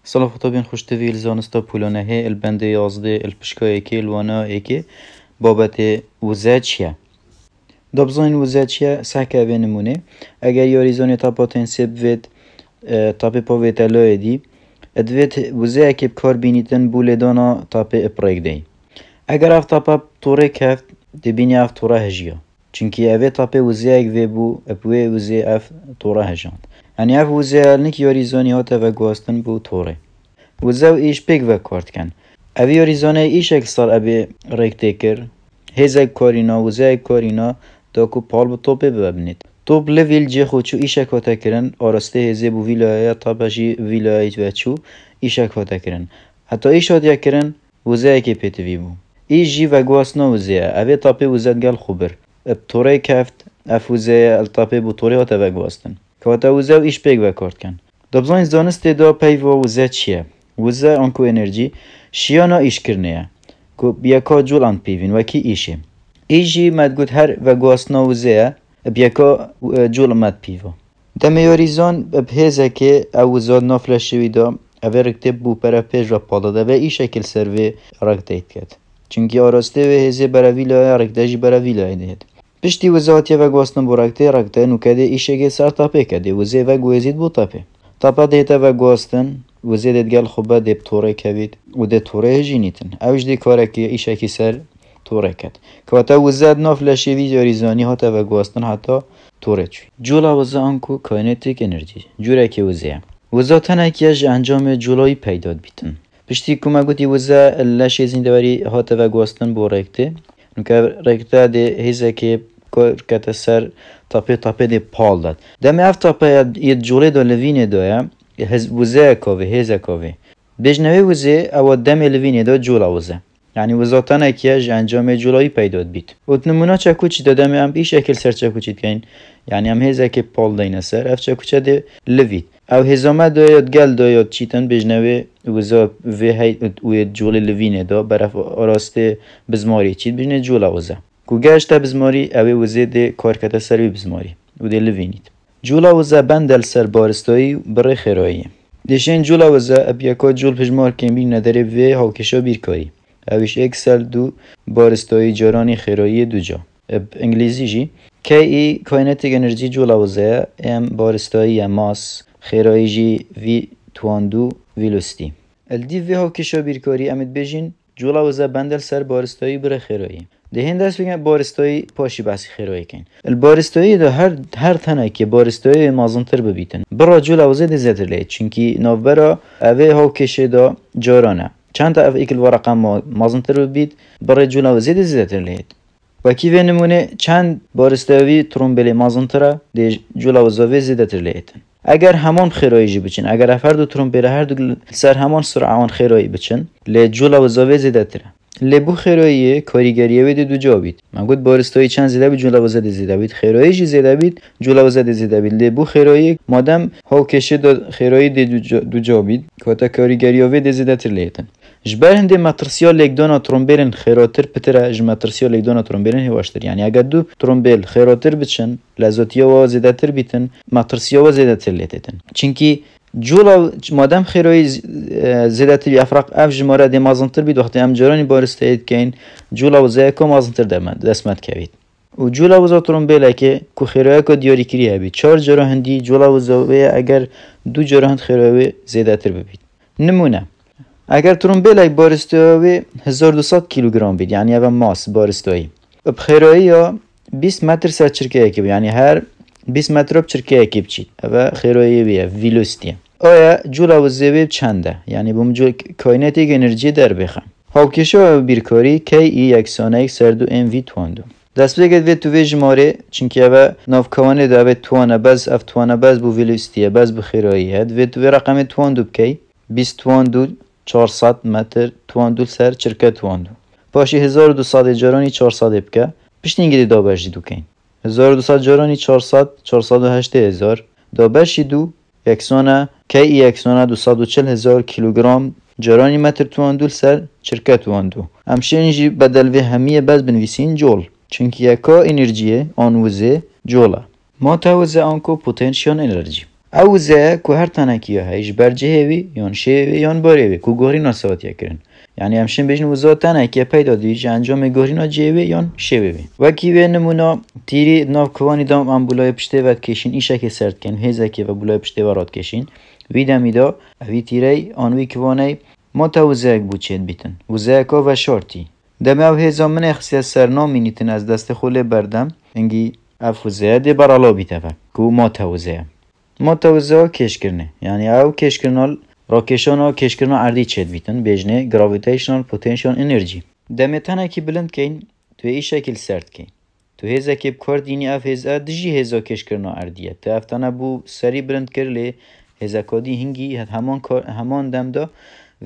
سال خطابين خوش تفيل زانستا بولانه هي البند يازده البشكا ايكي الوانا ايكي بابت وزاد چيه دابزاين وزاد چيه سحكا اوه نمونه اگر ياريزاني تا پاتنسيب ويد تابي پاويتا لاه دي ادويت وزا اكي بكار بينيتن بولدانا تابي اپريك دي اگر اف تابا طوره كفت دبيني اف طوره هجيا چونكي اوه تابي وزا اك ويبو ابوه وزا اف طوره هجاند يعني اف وزا نك ياريزاني هاتا وگواستن بو طوره وزاو ایش پیک و کارت کن. اوی یاریزانه ایش اکسال ابی ریکته کر. هزار کارینا وزای کارینا داکو پال با توپه ببینید. توپ لویل جه خودشو ایش اکاتا کرن. آراسته هزار بو ویلای تا بچی ویلایت و چو ایش اکاتا کرن. حتی ایش هدیه کرن وزای که پیتوی بو. ایش جی و گواسنا وزای. اوی تاپه وزاد گل خوبر. بطوره کفت افوزای التاپه بطوره هات و گواستن. که حتی وزاو ایش پیک و کارت کن. دبزان زانست دا پیوا وزای چیه؟ وزا انکو انرژی شیانا ایش کرنه کو بیاکا جول آن پیوین وکی ایشه ایجی مدگود هر و گواسنا وزا بیاکا جول مد پیوا دمیاریزان بهزه که اوزاد نافلشوی دا اوه رکتب بو پره پیج را پالاده و ای شکل سروی رکتید کرد چونکی آراسته و هزه براویلا رکتجی براویلا دهد پشتی وزاتی و گواسنا بو رکته نوکده ایشه که سر تاپه کده وزه و گوزید بو تاپه تاپه دیتا و گواستن وزيد قال خبا دي بطوري كبيد وده طوري جينيتن اوش دي كاركي ايشا كي سر طوري كد كواتا وزاد ناف لشيوي جاريزاني هاتا و گواستن حتا طوري چوي جولا وزا انكو كاينتيك انرجي جورا كي وزا وزا تنك يج انجام جولاي پیداد بیتن پشتی کما گوتی وزا لشي زندواري هاتا و گواستن بو رکته نوكا رکته ده هزا كي كتا سر تاپه ده پال داد دمي اف تاپه يد جولي دا لوينه دايا وزه كوي هزا كوي بجنوي وزه او دم لوينه دا جولا وزه يعني وزاتان اكياج انجام جولاي پیداد بيت وتنمونا چكوچ دادم ام بي شكل سر چكوچيت كاين يعني ام هزا كي پال دين سر اف چكوچ ده لويت او هزامه دا ياد گل دا ياد چيتن بجنوي وزا في هي و جول لوينه دا برف آراسته بزماري چيت بجنه جولا وزه کو گشت بزماري او وزه ده کارکتا سر بزماري و ده لوينيت جولا وزا بندل سر بارستایی برای خیرایی دیشین جولا وزا ابیاکا جول پجمار کمی نداره و هاوکشا بیرکاری اوش اکسل دو بارستایی جارانی خیرایی دو جا انگلیزی جی که ای کاینتیک انرژی جولا وزا ام بارستایی ماس خیرایی جی وی تواندو ویلوستی الدی و هاوکشا بیرکاری امید بجین جولا وزا بندل سر بارستایی برای خیرایی دهین دست بگم بارستایی پاشی بحثی خیرایی کن البارستایی دا هر تنه که بارستایی مازنتر ببیتن برا جول اوزه ده زیادر لید چونکی نوبرا اوه هاو کشه دا جارانه چند تا اوه ایکل ورقم مازنتر ببید برا جول اوزه ده زیادر لید وکی و نمونه چند بارستایی ترومبلی مازنتره ده جول اوزه زیادر لیدن اگر همان خیرایی جی بچن اگر هر دو ترومبلی هر دو سر همان سرعان خیرایی بچن لی جول اوزه زیادره لبو خیرایی کاریگریه بده دو جا بید من گفت بارستایی چند زیده بید جولا وزده زیده بید خیرایی جی زیده بید جولا وزده زیده بید لبو خیرایی مادم ها کشه دا خیرایی دو جا بید که تا کاریگریه بده زیده تر لیتن جبر هنده مترسیا لگدانا ترومبیلن خیراتر پتره ج مترسیا لگدانا ترومبیلن هواشتر یعنی اگر دو ترومبیل خیراتر بچن لذاتیا و زیده تر بیتن مترسیا و زیده تر لیتن چونکی جولا مادام خیرایی زیاده تری افرق اف جماره دی مازنتر بید وقتی ام جرانی بارستایید کین جولا و زای که مازنتر دستمت کوید و جولا و زا ترومبیله که کو خیرایی که دیاری کریه بید 4 جرا هندی جولا و زاویه اگر 2 جرا هند خیرایی زیاده تر ببید نمونه اگر ترومبیله بارستایی 1200 کیلوگرم بید یعنی اول ماس بارستایی بخیرایی یا 20 متر سر چرکه کی یعنی هر 20 متر چرکه کی بچید و خیرایی بیه ویلوسیتی آیا جولا و زیوی چنده یعنی بوم جو کاینتیک انرژی در بخم هاوکشا بیرکاری کی ای یکسانه یک سردو ام وی تواندو دست بگید وی تو وی جماره چونکه اوه نافکوانه دا وی توانه باز اف توانه باز بو ویلوسیتیه باز بخیرایی هد وی تو وی رقم تواندو بکی 20 تواندو 400 متر تواندو سر چرکه تواندو باشی 1200 جرانی 400 بکه پشت اینگه دا باشی دو کن 1200 جرانی 400 408 هزار دا باشی دو یکسانه که ای یکسانه 240,000 کیلوگرم جرانی متر تواندو سر چرکه تواندو همشه اینجی بدل و همیه باز بنویسین جول چونکه یکا انرژیه آن وزه جوله ما تا وزه آنکو پوتنشیال انرژی او زه کو هر تنه کیه هیچ برجهوی یان شوی یان باروی کو گورینا سواتیا کرن یعنی همشن بجن وزا تنه که پیدا دیج انجام گورینا جیوی یان شوی و کی به نمونا تیری ناو کوانی دام ام بولای پشته ود کشین ایشه که سرد کن هزا که و بولای پشته ورات کشین ویدا میدا وی تیری آنوی کوانی متوزک بوچید بیتن وزاکا و شورتی دم او هزا من اخسی سرنامی نیتن از دست خوله بردم انگی افوزه دی برالا بیتفه کو متوزه کش کرنه یعنی او کش کرنال راکشان و کش کرنا اردی چید بیتن بجنه گراویتیشنال پوتنشال انرژی دم تنه کی بلند کین تو ای شکل سرد کین تو هزا که بکار دینی اف هزا دجی هزا کش کرنا اردیه تا افتانه بو سری بلند کرلی هزا کادی هنگی همان دم دا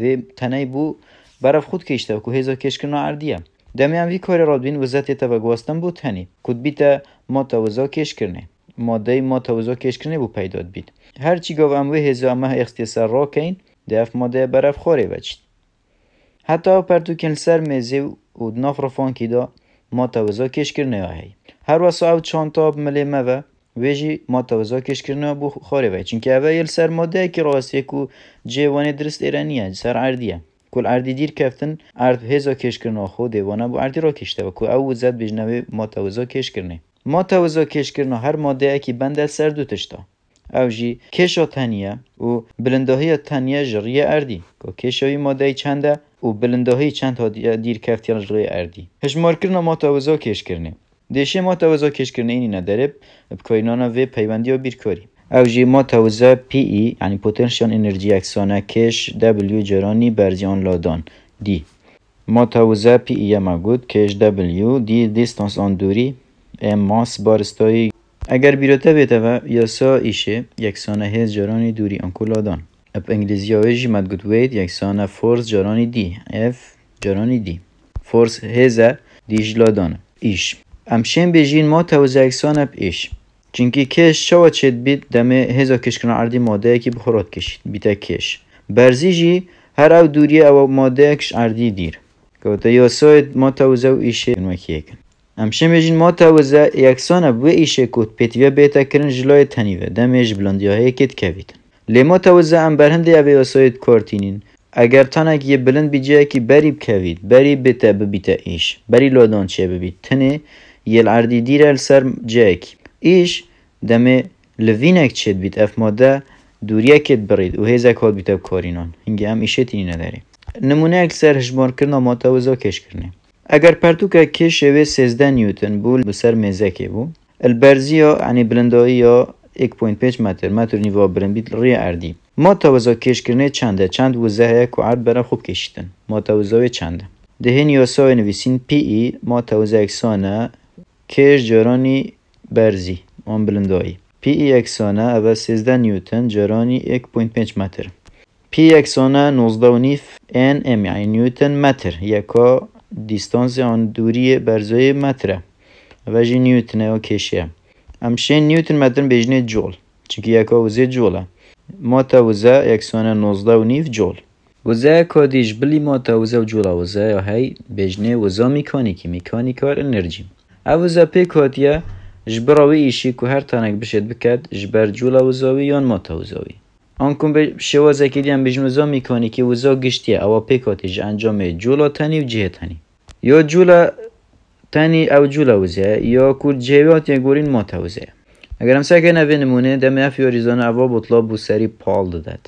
و تنه بو برف خود کشته و که هزا کش کرنا اردیه دمی هم وی کاری را بین وزتی تا بگواستن بود هنی کد بیتا متوزا کش کرنه ماده متوزا کش کرنه بو پیداد بید هرچی گاو اموه هزا امه اختصار را کین دف ماده برف خوره وچید حتی پرتو کن سر میزه و ناف رفان کی دا متوزا کش کرنه هی هر واسه او چانتا ملی موه ویجی متوزا کش کرنه بو خوره وچید چونکه اوه یل سر ماده که راسته کو جوانه درست ایرانیه سر عردیه کل اردی دیر کفتن ارد هزا کش کرنه خود دیوانه بو اردی را کشته و که او زد بجنوه متوزا کش کرنه متوزا کش کرنه هر ماده اکی بنده سر دو تشتا او جی کشا تنیه و بلندهی تنیه جریه اردی که کشایی ماده چنده و بلندهی چند ها دیر کفتیان جریه اردی هجمار کرنه متوزا کش کرنه دیشه متوزا کش کرنه اینی نداره بکاینانا و پیوندی و بیرکاری او جی متوزا پی ای یعنی پوتنشیال انرژی اکسانه کش دبلیو جرانی برزیان لادان دی متوزا پی ای موجود کش دبلیو دی دیستانس آن دوری ام ماس بارستایی اگر بیروته بیته و یاسا ایشه یکسانه هز جرانی دوری آنکو لادان اپ انگلیزی آویجی مدگوت وید یکسانه فورس جرانی دی اف جرانی دی فورس هزه دیج لادان ایش امشین بیجین متوزا یکسانه اپ ایش چونکی کش شوا چید بید دمه هزا کش کنه عردی ماده که بخورات کشید بیتا کش برزی جی هر او دوری او ماده کش عردی دیر که تا یاساید متوزا و ایشه نوکی کن امشه میجین متوزا یکسانه بو ایشه کود پیتویا بیتا کرن جلای تنیوه دمهش بلندی های کت کویدن لی متوزا ام برهنده او یاساید کارتینین اگر تانک یه بلند بیجه که بری بکوید بری بیتا ببیتا ایش بری لادان چه ببید تنه یه عردی دیر السر جاکی ایش دمه لوینک چید بیت اف ماده دوریه کت برید و هزا کاد بیت کارینان هنگی هم ایشه تینی نداری نمونه اکثر هجمار کرنا متوزا کش کرنه اگر پرتوکه کش شوه 13 نیوتن بول بسر میزکه بو البرزی یا یعنی بلندایی یا 1.5 متر نیوا برن بیت ری اردی متوزا کش کرنه چند وزه که عرد برا خوب کشیدن متوزای چنده دهین یاسای نویسین پی ای متوزا اکسانه کش جرانی برزی آن بلندایی پی ای اکسانه اول 13 نیوتن جرانی 1.5 متر پی اکسانه 19.5 ان ام یعنی نیوتن متر یکا دیستانس آن دوری برزای متره و جی نیوتنه و کشیه همشه نیوتن متر بجنه جول چونکه یکا وزه جوله متوزا اکسانه 19.5 جول وزه کادیش بلی متوزا و جوله وزه یا هی بجنه وزا میکانیکال انرژی اوزا پی کادیه جبراوی ایشی که هر تانک بشد بکد جبر جولا وزاوی یان متوزاوی آنکم به شوازه که دیم بجن وزا میکانیکی وزا گشتیه او پیکاتیج انجام جولا تنی و جه تنی یا جولا تنی او جولا وزه یا کل جهوات یا گورین متوزه اگر هم سکه نوی نمونه دم اف یاریزان اوا بطلا بو سری پال دادد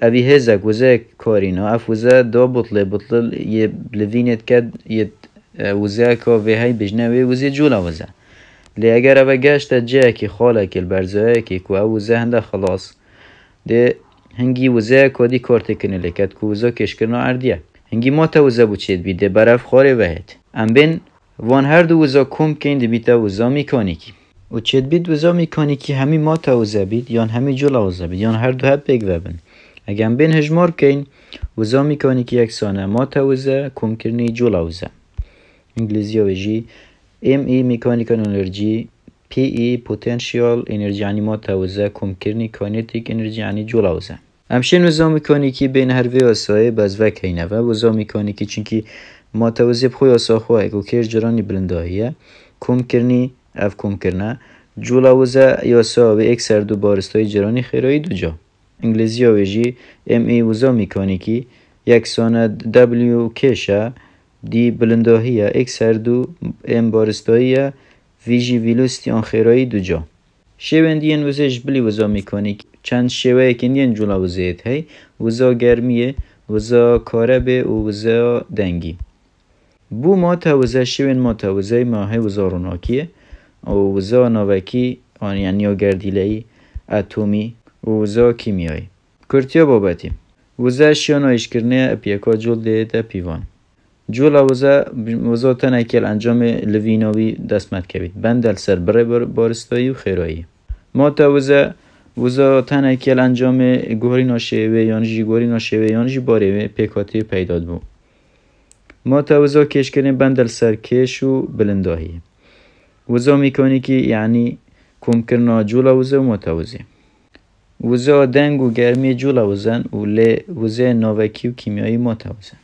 اوی هزک وزه کارینا اف وزه دا بطل یه بلوینت کد یه وزه که وی های بجنه وی وزه جولا وزه لی اگر او گشت جه که خاله که البرزه که که او وزه هنده خلاص ده هنگی وزه کادی کارت کنه لکت که وزه کشکرنا عردیه هنگی ما تا وزه بو چید بیده برف خاره وحید ام بین وان هر دو وزه کم کن ده بیتا وزه میکانیکی و چید بید وزه میکانیکی همی ما تا وزه بید یان همی جولا وزه بید یان هر دو هب بگ وبن اگه ام بین هجمار کن وزه میکانیکی یکسانه ما تا وزه کم کرنی جولا وزه انگلیزی ویجی ام ای میکانیکال انرژی پی ای پوتنشیال انرژی یعنی متوزه کم کرنی کاینتیک انرژی یعنی جولا وزه همچنین وزا میکانیکی بین هر وی آسای باز وکینه و وزا میکانیکی چونکی متوزه بخوی آسا خواه که کش جرانی بلنداییه کم کرنی اف کم کرنه جولا وزا یا سا و یک سردو بارستای جرانی خیرایی دو جا. انگلیزی ها ویجی ام ای وزا میکانیکی یکسانه دبلیو کشه دی بلنداهیه یک سردو ام بارستاییه ویجی ویلوستی آن خیرایی دو جا. شوندین وزش بلی وزا میکانیک چند شوه کندین جولا وزایت هی وزا گرمیه وزا کاربه و وزا دنگی. بو ما توزه شوین ما توزه ماهی وزا روناکیه و وزا ناوکی آن یعنی گردیلهی اتمی و وزا کیمیایی. کرتیا بابتی وزا شیان آیش کرنه اپیکا جول ده پیوان. جولا وزا تنکیل انجام لویناوی دستمت کبید بندل سر بره بارستایی و خیرایی. ما وزا تنکیل انجام گوهری ناشوه یانجی گوهری ناشوه یانجی باره پیکاتی پیداد بو. ما وزا کش کردن بندل سر کش و بلنداهی. وزا میکانیکی یعنی کم کرنا جولا وزا و متوزه. وزا دنگ و گرمی جولا وزن و لی وزا ناوکی و کیمیایی متوزه.